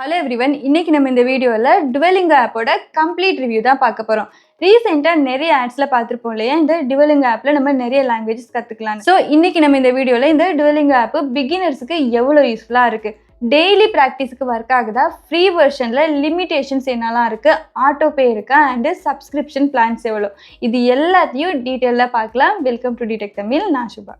Hello everyone, இன்னைக்கு நம்ம இந்த வீடியோவில் டுவெலிங்கோ ஆப்போட கம்ப்ளீட் ரிவ்யூ தான் பார்க்க போகிறோம். ரீசெண்டாக நிறைய ஆட்ஸில் பார்த்துருப்போம் இல்லையா, இந்த டுவெலிங்கோ ஆப்பில் நம்ம நிறைய லாங்குவேஜஸ் கற்றுக்கலாம். ஸோ இன்னைக்கு நம்ம இந்த வீடியோவில் இந்த டுவெலிங்கோ ஆப்பு பிகினர்ஸுக்கு எவ்வளோ யூஸ்ஃபுல்லாக இருக்குது, டெய்லி ப்ராக்டிஸுக்கு ஒர்க் ஆகுதா, ஃப்ரீ வெர்ஷனில் லிமிடேஷன்ஸ் என்னெல்லாம் இருக்குது, ஆட்டோ பே இருக்கா, அண்டு சப்ஸ்கிரிப்ஷன் பிளான்ஸ் எவ்வளோ, இது எல்லாத்தையும் டீட்டெயிலாக பார்க்கலாம். வெல்கம் டு டிடெக் தமிழ், நான் சுபா.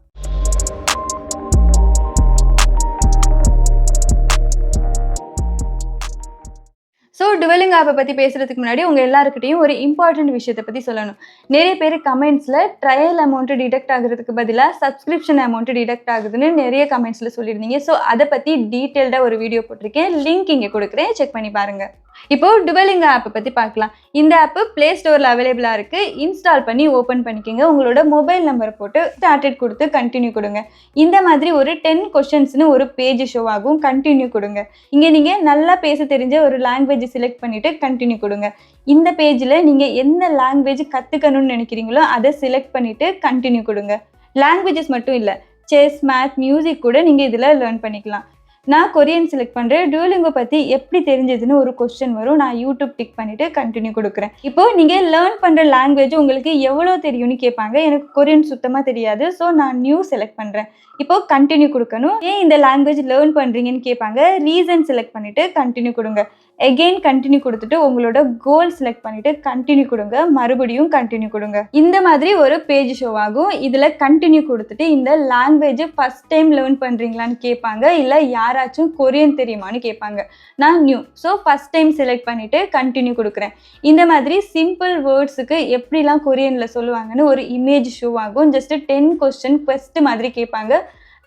ஸோ டுவெலிங்கோ ஆப்பை பற்றி பேசுகிறதுக்கு முன்னாடி உங்கள் எல்லாருக்கிட்டையும் ஒரு இம்பார்ட்டன்ட் விஷயத்தை பற்றி சொல்லணும். நிறைய பேர் கமெண்ட்ஸில் ட்ரையல் அமௌண்ட்டு டிடெக்ட் ஆகுறதுக்கு பதிலாக சப்ஸ்கிரிப்ஷன் அமௌண்ட்டு டிடெக்ட் ஆகுதுன்னு நிறைய கமெண்ட்ஸில் சொல்லியிருந்தீங்க. ஸோ அதை பற்றி டீட்டெயில்டாக ஒரு வீடியோ போட்டிருக்கேன், லிங்க் இங்கே கொடுக்குறேன், செக் பண்ணி பாருங்கள். இப்போது டுவெலிங்கோ ஆப்பை பற்றி பார்க்கலாம். இந்த ஆப்பு ப்ளே ஸ்டோரில் அவைலபிளாக இருக்குது. இன்ஸ்டால் பண்ணி ஓப்பன் பண்ணிக்கோங்க. உங்களோட மொபைல் நம்பரை போட்டு ஸ்டார்டட் கொடுத்து கண்டினியூ கொடுங்க. இந்த மாதிரி ஒரு 10 கொஷின்ஸ்னு ஒரு பேஜ் ஷோ ஆகும். கண்டினியூ கொடுங்க. இங்கே நீங்கள் நல்லா பேச தெரிஞ்ச ஒரு லாங்குவேஜ் செலக்ட் பண்ணிவிட்டு கண்டினியூ கொடுங்க. இந்த பேஜில் நீங்கள் எந்த லாங்குவேஜ் கற்றுக்கணும்னு நினைக்கிறீங்களோ அதை செலக்ட் பண்ணிவிட்டு கண்டினியூ கொடுங்க. லாங்குவேஜஸ் மட்டும் இல்லை, செஸ், மேத், மியூசிக் கூட நீங்கள் இதில் லேர்ன் பண்ணிக்கலாம். நான் கொரியன் செலக்ட் பண்ணுறேன். டுவெலிங்கோ பற்றி எப்படி தெரிஞ்சதுன்னு ஒரு கொஸ்டின் வரும். நான் யூடியூப் டிக் பண்ணிவிட்டு கண்டினியூ கொடுக்குறேன். இப்போது நீங்கள் லேர்ன் பண்ணுற லாங்குவேஜ் உங்களுக்கு எவ்வளோ தெரியும்னு கேட்பாங்க. எனக்கு கொரியன் சுத்தமாக தெரியாது. ஸோ நான் நியூ செலக்ட் பண்ணுறேன். இப்போது கண்டினியூ கொடுக்கணும். ஏன் இந்த லாங்குவேஜ் லேர்ன் பண்ணுறீங்கன்னு கேட்பாங்க. ரீசன் செலக்ட் பண்ணிவிட்டு கண்டினியூ கொடுங்க. எகெயின் கண்டினியூ கொடுத்துட்டு உங்களோட கோல் செலக்ட் பண்ணிவிட்டு கண்டினியூ கொடுங்க. மறுபடியும் கண்டினியூ கொடுங்க. இந்த மாதிரி ஒரு பேஜ் ஷோ ஆகும். இதில் கண்டினியூ கொடுத்துட்டு இந்த லாங்குவேஜ் ஃபஸ்ட் டைம் லேர்ன் பண்ணுறீங்களான்னு கேட்பாங்க. இல்லை யாராச்சும் கொரியன் தெரியுமான்னு கேட்பாங்க. நான் new, so first time select பண்ணிவிட்டு கண்டினியூ கொடுக்குறேன். இந்த மாதிரி சிம்பிள் வேர்ட்ஸுக்கு எப்படிலாம் கொரியனில் சொல்லுவாங்கன்னு ஒரு இமேஜ் ஷோ ஆகும். ஜஸ்ட்டு 10 கொஸ்டின் குவெஸ்ட் மாதிரி கேட்பாங்க.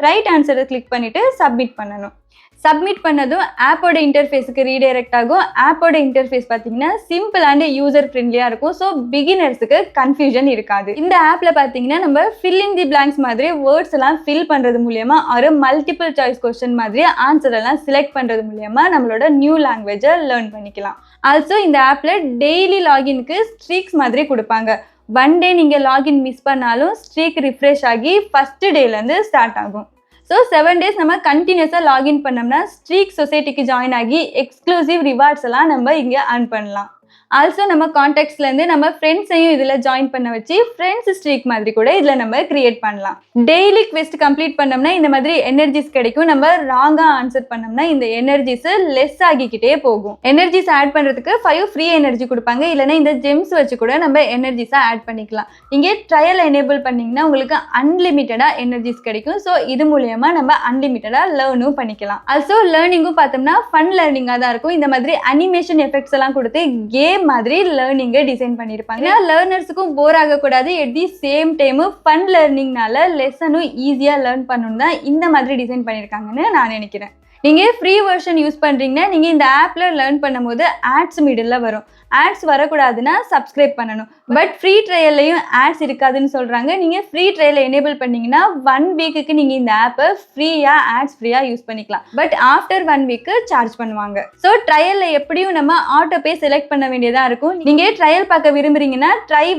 ரைட் ஆன்சரை கிளிக் பண்ணிவிட்டு சப்மிட் பண்ணணும். சப்மிட் பண்ணதும் ஆப்போட இன்டர்ஃபேஸுக்கு ரீடைரக்ட் ஆகும். ஆப்போட இன்டர்ஃபேஸ் பார்த்தீங்கன்னா சிம்பிள் அண்ட் யூசர் ஃப்ரெண்ட்லியாக இருக்கும். ஸோ பிகினர்ஸுக்கு கன்ஃபியூஷன் இருக்காது. இந்த ஆப்பில் பார்த்தீங்கன்னா நம்ம ஃபில் இன் தி பிளாங்க்ஸ் மாதிரி வேர்ட்ஸ் எல்லாம் ஃபில் பண்ணுறது மூலயமா ஒரு மல்டிபிள் சாய்ஸ் கொஸ்டின் மாதிரி ஆன்சர் எல்லாம் செலக்ட் பண்ணுறது மூலயமா நம்மளோட நியூ லாங்குவேஜை லேர்ன் பண்ணிக்கலாம். ஆல்சோ இந்த ஆப்பில் டெய்லி லாகின்க்கு ஸ்ட்ரீக்ஸ் மாதிரி கொடுப்பாங்க. 1 டே நீங்கள் லாகின் மிஸ் பண்ணாலும் ஸ்ட்ரீக் ரிஃப்ரெஷ் ஆகி ஃபஸ்ட்டு டேலேருந்து ஸ்டார்ட் ஆகும். ஸோ 7 டேஸ் நம்ம கண்டினியூஸாக லாகின் பண்ணோம்னா ஸ்ட்ரீக் சொசைட்டிக்கு ஜாயின் ஆகி எக்ஸ்க்ளூசிவ் ரிவார்ட்ஸ் எல்லாம் நம்ம இங்கே earn பண்ணலாம். ஆல்சோ நம்ம கான்டாக்ட்ஸ்லேருந்து நம்ம ஃப்ரெண்ட்ஸையும் இதில் ஜாயின் பண்ண வச்சு ஃப்ரெண்ட்ஸ் ஸ்ட்ரீக் மாதிரி கூட இதில் நம்ம கிரியேட் பண்ணலாம். டெய்லி குவெஸ்ட் கம்ப்ளீட் பண்ணோம்னா இந்த மாதிரி எனர்ஜிஸ் கிடைக்கும். நம்ம ராங்காக ஆன்சர் பண்ணோம்னா இந்த எனர்ஜிஸ் லெஸ் ஆகிக்கிட்டே போகும். எனர்ஜிஸ் ஆட் பண்ணுறதுக்கு 5 ஃப்ரீ எனர்ஜி கொடுப்பாங்க. இல்லைனா இந்த ஜெம்ஸ் வச்சு கூட நம்ம எனர்ஜிஸை ஆட் பண்ணிக்கலாம். இங்கே ட்ரையல் எனேபிள் பண்ணிங்கன்னா உங்களுக்கு அன்லிமிட்டடாக எனர்ஜிஸ் கிடைக்கும். ஸோ இது மூலயமா நம்ம அன்லிமிட்டடாக லேர்னும் பண்ணிக்கலாம். ஆல்சோ லேர்னிங்கும் பார்த்தோம்னா ஃபன் லேர்னிங்காக தான் இருக்கும். இந்த மாதிரி அனிமேஷன் எஃபெக்ட்ஸ் எல்லாம் கொடுத்து கேம் மாதிரி லேர்னிங்கை டிசைன் பண்ணியிருப்பாங்க. லேர்னர்ஸுக்கும் போர் ஆகக்கூடாது. எட் தி சேம் டைம் ஃபன் லேர்னிங்னால லெசனும் ஈஸியாக லேர்ன் பண்ணணும் தான் இந்த மாதிரி டிசைன் பண்ணியிருக்காங்கன்னு நான் நினைக்கிறேன். நீங்கள் ஃப்ரீ வெர்ஷன் யூஸ் பண்ணுறீங்கன்னா நீங்கள் இந்த ஆப்பில் லேர்ன் பண்ணும்போது ஆட்ஸ் மிடில் வரும். ஆட்ஸ் வரக்கூடாதுன்னா சப்ஸ்கிரைப் பண்ணணும். பட் ஃப்ரீ ட்ரையல்லையும் ஆட்ஸ் இருக்காதுன்னு சொல்கிறாங்க. நீங்கள் ஃப்ரீ ட்ரையலை எனேபிள் பண்ணிங்கன்னா 1 வீக்குக்கு நீங்கள் இந்த ஆப்பை ஆட்ஸ் ஃப்ரீயாக யூஸ் பண்ணிக்கலாம். பட் ஆஃப்டர் 1 வீக்கு சார்ஜ் பண்ணுவாங்க. ஸோ ட்ரையலில் எப்படியும் நம்ம ஆட்டோ பே செலக்ட் பண்ண வேண்டியதாக இருக்கும். நீங்கள் ட்ரையல் பார்க்க விரும்புறீங்கன்னா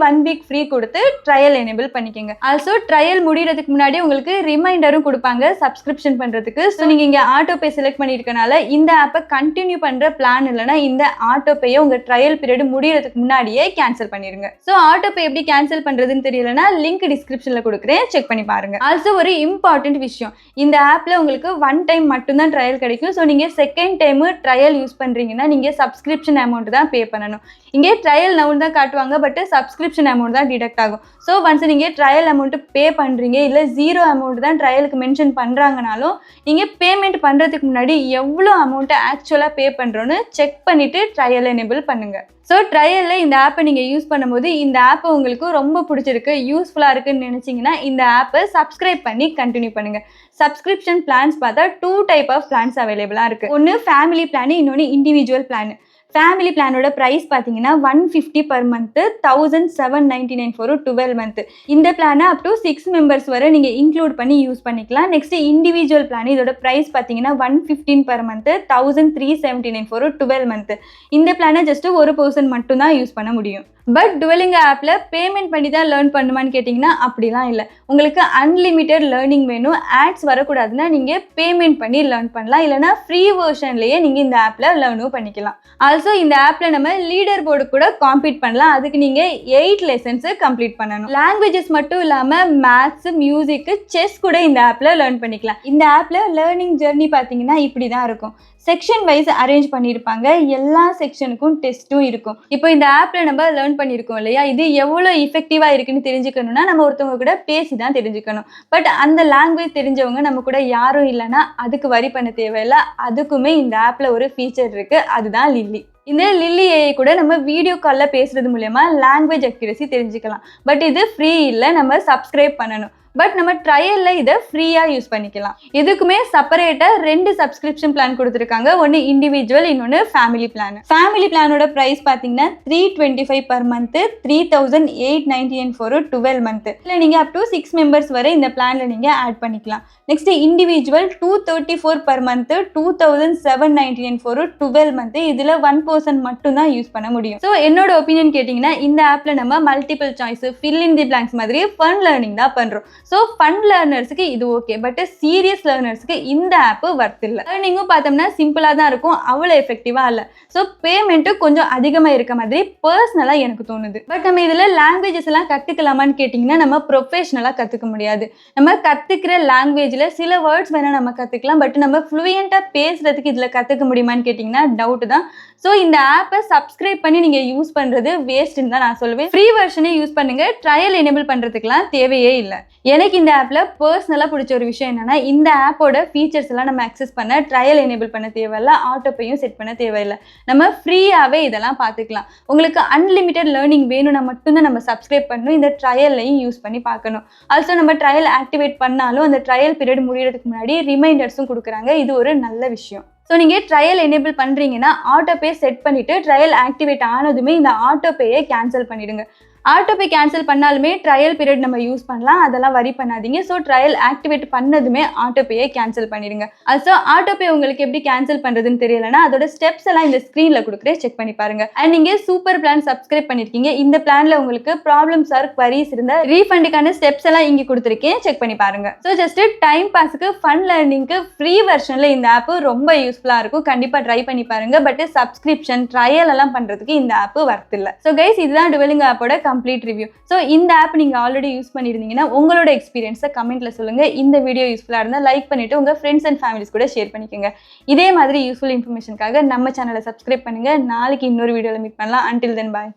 1 வீக் ஃப்ரீ கொடுத்து ட்ரையல் எனேபிள் பண்ணிக்கோங்க. ஆல்சோ ட்ரையல் முடிகிறதுக்கு முன்னாடி உங்களுக்கு ரிமைண்டரும் கொடுப்பாங்க சப்ஸ்கிரிப்ஷன் பண்ணுறதுக்கு. ஸோ நீங்கள் இங்கே ஆட்டோ பே செலக்ட் பண்ணியிருக்கனால இந்த ஆப்பை கண்டினியூ பண்ணுற பிளான் இல்லைனா இந்த ஆட்டோ பேயை உங்கள் ட்ரையல் பீரியட் முடியறதுக்கு முன்னாடியே கேன்சல் பண்ணிருங்க. ஸோ ஆட்டோ பே எப்படி கேன்சல் பண்றதுன்னு தெரியலனா லிங்க் டிஸ்கிரிப்ஷன்ல கொடுக்குறேன், செக் பண்ணி பாருங்க. ஆல்சோ ஒரு இம்பார்ட்டன்ட் விஷயம், இந்த ஆப்ல உங்களுக்கு 1 டைம் மட்டும்தான் ட்ரையல் கிடைக்கும். ஸோ நீங்க செகண்ட் டைம் ட்ரையல் யூஸ் பண்றீங்கன்னா நீங்க சப்ஸ்கிரிப்ஷன் அமௌண்ட் தான் பே பண்ணணும். இங்கே ட்ரையல் அமௌண்ட் தான் காட்டுவாங்க, பட் சப்ஸ்கிரிப்ஷன் அமௌண்ட் தான் டிடெக்ட் ஆகும். ஸோ ஒன்ஸ் நீங்கள் ட்ரையல் அமௌண்ட் பே பண்ணுறீங்க, இல்லை 0 அமௌண்ட் தான் ட்ரையலுக்கு மென்ஷன் பண்ணுறாங்கனாலும் நீங்கள் பேமெண்ட் பண்ணுறதுக்கு முன்னாடி எவ்வளோ அமௌண்ட்டை ஆக்சுவலாக பே பண்ணுறோன்னு செக் பண்ணிவிட்டு ட்ரையல் எனேபிள் பண்ணுங்கள். ஸோ ட்ரையலில் இந்த ஆப்பை நீங்கள் யூஸ் பண்ணும்போது இந்த ஆப்பை உங்களுக்கு ரொம்ப பிடிச்சிருக்கு, யூஸ்ஃபுல்லாக இருக்குன்னு நினச்சிங்கன்னா இந்த ஆப்பை சப்ஸ்கிரைப் பண்ணி கண்டினியூ பண்ணுங்கள். சப்ஸ்கிரிப்ஷன் பிளான்ஸ் பார்த்தா 2 டைப் ஆஃப் பிளான்ஸ் அவைலபிளாக இருக்குது. ஒன்று ஃபேமிலி பிளான், இன்னொன்று இண்டிவிஜுவல் பிளான். ஃபேமிலி பிளானோட ப்ரைஸ் பார்த்தீங்கன்னா 150 per month, 1799 for 12 month. இந்த பிளானை அப் டு 6 மெம்பர்ஸ் வரை நீங்கள் இன்க்ளூட் பண்ணி யூஸ் பண்ணிக்கலாம். நெக்ஸ்ட் இண்டிவிஜுவல் பிளான், இதோட ப்ரைஸ் பார்த்தீங்கன்னா 115 per month, 1379 for 12 month. இந்த பிளானை ஜஸ்ட் ஒரு பர்சன் மட்டும் தான் யூஸ் பண்ண முடியும். பட் டுவலிங்கோ ஆப்ல பேமெண்ட் பண்ணி தான் லேர்ன் பண்ணுமான்னு கேட்டிங்கன்னா அப்படிலாம் இல்லை. உங்களுக்கு அன்லிமிட்டெட் லேர்னிங் வேணும், ஆட்ஸ் வரக்கூடாதுன்னா நீங்கள் பேமெண்ட் பண்ணி லேர்ன் பண்ணலாம், இல்லைனா ஃப்ரீ வெர்ஷன்லேயே நீங்கள் இந்த ஆப்பில் லேர்னும் பண்ணிக்கலாம். ஆல்சோ இந்த ஆப்பில் நம்ம லீடர் போர்டு கூட காம்பீட் பண்ணலாம். அதுக்கு நீங்கள் 8 லெசன்ஸு கம்ப்ளீட் பண்ணணும். லாங்குவேஜஸ் மட்டும் இல்லாமல் மேத்ஸ், மியூசிக்கு, செஸ் கூட இந்த ஆப்பில் லேர்ன் பண்ணிக்கலாம். இந்த ஆப்பில் லேர்னிங் ஜெர்னி பார்த்தீங்கன்னா இப்படி தான் இருக்கும். செக்ஷன் வைஸ் அரேஞ்ச் பண்ணியிருப்பாங்க. எல்லா செக்ஷனுக்கும் டெஸ்ட்டும் இருக்கும். இப்போ இந்த ஆப்பில் நம்ம லேர்ன் பண்ணியிருக்கோம் இல்லையா, இது எவ்வளோ இஃபெக்டிவாக இருக்குன்னு தெரிஞ்சுக்கணும்னா நம்ம ஒருத்தவங்க கூட பேசி தான் தெரிஞ்சுக்கணும். பட் அந்த லாங்குவேஜ் தெரிஞ்சவங்க நம்ம கூட யாரும் இல்லைன்னா அதுக்கு வரி பண்ண தேவையில்லை. அதுக்குமே இந்த ஆப்பில் ஒரு ஃபீச்சர் இருக்குது, அதுதான் லில்லி. இந்த லில்லி ஏஐ கூட நம்ம வீடியோ காலில் பேசுறது மூலமா லாங்குவேஜ் அக்யூரசி தெரிஞ்சுக்கலாம். பட் இது ஃப்ரீ இல்லை, நம்ம சப்ஸ்கிரைப் பண்ணணும். பட் நம்ம ட்ரையலில் இதை ஃப்ரீயாக யூஸ் பண்ணிக்கலாம். இதுக்குமே செப்பரேட்டாக 2 சப்ஸ்கிரிப்ஷன் பிளான் கொடுத்துருக்காங்க. ஒன்று இண்டிவிஜுவல், இன்னொன்று ஃபேமிலி பிளான். ஃபேமிலி பிளானோட ப்ரைஸ் பார்த்தீங்கன்னா $325 per month, $3,899 for 12 months. இல்லை நீங்கள் அப் டு 6 மெம்பர்ஸ் வரை இந்த பிளானில் நீங்கள் ஆட் பண்ணிக்கலாம். Next individual $234 per month, $2,799 for 12 months. இதில் 1% மட்டும்தான் யூஸ் பண்ண முடியும். ஸோ என்னோட ஒப்பீனியன் கேட்டிங்கன்னா இந்த ஆப்பில் நம்ம multiple choice, fill in the blanks மாதிரி ஃபன் லேர்னிங் தான் பண்ணுறோம். ஸோ ஃபன் லேர்னர்ஸுக்கு இது ஓகே, பட் சீரியஸ் லேர்னர்ஸுக்கு இந்த ஆப்பு வர்த் இல்லை. லேர்னிங்கும் பார்த்தோம்னா சிம்பிளாக தான் இருக்கும், அவ்வளோ எஃபெக்டிவாக இல்லை. ஸோ பேமெண்ட்டும் கொஞ்சம் அதிகமாக இருக்க மாதிரி பர்சனலாக எனக்கு தோணுது. பட் நம்ம இதில் லாங்குவேஜஸ் எல்லாம் கற்றுக்கலாமான்னு கேட்டிங்கன்னா நம்ம ப்ரொஃபஷனலாக கற்றுக்க முடியாது. நம்ம கற்றுக்கிற லாங்குவேஜில் சில வேர்ட்ஸ் வேணால் நம்ம கற்றுக்கலாம், பட் நம்ம ஃப்ளூயண்ட்டாக பேசுகிறதுக்கு இதில் கற்றுக்க முடியுமான்னு கேட்டிங்கன்னா டவுட் தான். ஸோ இந்த ஆப்பை சப்ஸ்கிரைப் பண்ணி நீங்கள் யூஸ் பண்ணுறது வேஸ்ட்டுன்னு தான் நான் சொல்லுவேன். ஃப்ரீ வெர்ஷனே யூஸ் பண்ணுங்கள், ட்ரையல் எனேபிள் பண்ணுறதுக்குலாம் தேவையே இல்லை. எனக்கு இந்த ஆப்பில் பர்சனலாக பிடிச்ச ஒரு விஷயம் என்னென்னா இந்த ஆப்போட ஃபீச்சர்ஸ் எல்லாம் நம்ம அக்சஸ் பண்ண ட்ரையல் எனேபிள் பண்ண தேவையில்லை, ஆட்டோப்பையும் செட் பண்ண தேவையில்லை. நம்ம ஃப்ரீயாகவே இதெல்லாம் பார்த்துக்கலாம். உங்களுக்கு அன்லிமிட்டெட் லேர்னிங் வேணும்னா மட்டும்தான் நம்ம சப்ஸ்கிரைப் பண்ணணும், இந்த ட்ரையல்லையும் யூஸ் பண்ணி பார்க்கணும். ஆல்சோ நம்ம ட்ரையல் ஆக்டிவேட் பண்ணாலும் அந்த ட்ரையல் பீரியட் முடியறதுக்கு முன்னாடி ரிமைண்டர்ஸும் கொடுக்குறாங்க. இது ஒரு நல்ல விஷயம். ஸோ நீங்கள் ட்ரையல் எனேபிள் பண்ணுறீங்கன்னா ஆட்டோபே செட் பண்ணிவிட்டு ட்ரையல் ஆக்டிவேட் ஆனதுமே இந்த ஆட்டோபேயை கேன்சல் பண்ணிவிடுங்க. ஆட்டோபே கேன்சல் பண்ணாலுமே ட்ரையல் பீரியட் நம்ம யூஸ் பண்ணலாம், அதெல்லாம் வரி பண்ணாதீங்க. ஸோ ட்ரையல் ஆக்டிவேட் பண்ணதுமே ஆட்டோபேயை கேன்சல் பண்ணிடுங்க. ஆல்சோ ஆட்டோபே உங்களுக்கு எப்படி கேன்சல் பண்ணுறதுன்னு தெரியலைன்னா அதோட ஸ்டெப்ஸ் எல்லாம் இந்த ஸ்க்ரீனில் கொடுக்குறேன், செக் பண்ணி பாருங்க. அண்ட் நீங்கள் சூப்பர் பிளான் சப்ஸ்கிரைப் பண்ணியிருக்கீங்க, இந்த பிளானில் உங்களுக்கு ப்ராப்ளம்ஸ் ஆர் குவரிஸ் இருந்தால் ரீஃபண்டுக்கான ஸ்டெப்ஸ் எல்லாம் இங்கே கொடுத்துருக்கேன், செக் பண்ணி பாருங்க. ஸோ ஜஸ்ட் டைம் பாஸுக்கு, ஃபன் லேர்னிங்க்கு ஃப்ரீ வெர்ஷனில் இந்த ஆப் ரொம்ப யூஸ்ஃபுல்லாக இருக்கும். கண்டிப்பாக ட்ரை பண்ணி பாருங்க. பட் சப்ஸ்கிரிப்ஷன் ட்ரையல் எல்லாம் பண்ணுறதுக்கு இந்த ஆப் வர்த் இல்லை. ஸோ கைஸ், இதுதான் டுவலிங்கோ ஆப்போட கம்ப்ளீட் ரிவ்யூ. ஸோ இந்த ஆப் நீங்கள் ஆல்ரெடி யூஸ் பண்ணியிருந்தீங்கன்னா உங்களோட எக்ஸ்பீரியன்ஸை கமெண்ட்ல சொல்லுங்க. இந்த வீடியோ யூஸ்ஃபுல்லாக இருந்தால் லைக் பண்ணிட்டு உங்கள் ஃப்ரெண்ட்ஸ் அண்ட் ஃபேமிலிஸ் கூட ஷேர் பண்ணிக்கோங்க. இதே மாதிரி யூஸ்ஃபுல் இன்ஃபர்மேஷனுக்காக நம்ம சேனலை சப்ஸ்கிரைப் பண்ணுங்க. நாளைக்கு இன்னொரு வீடியோவில் மீட் பண்ணலாம். அன்டில் தென் பாய்.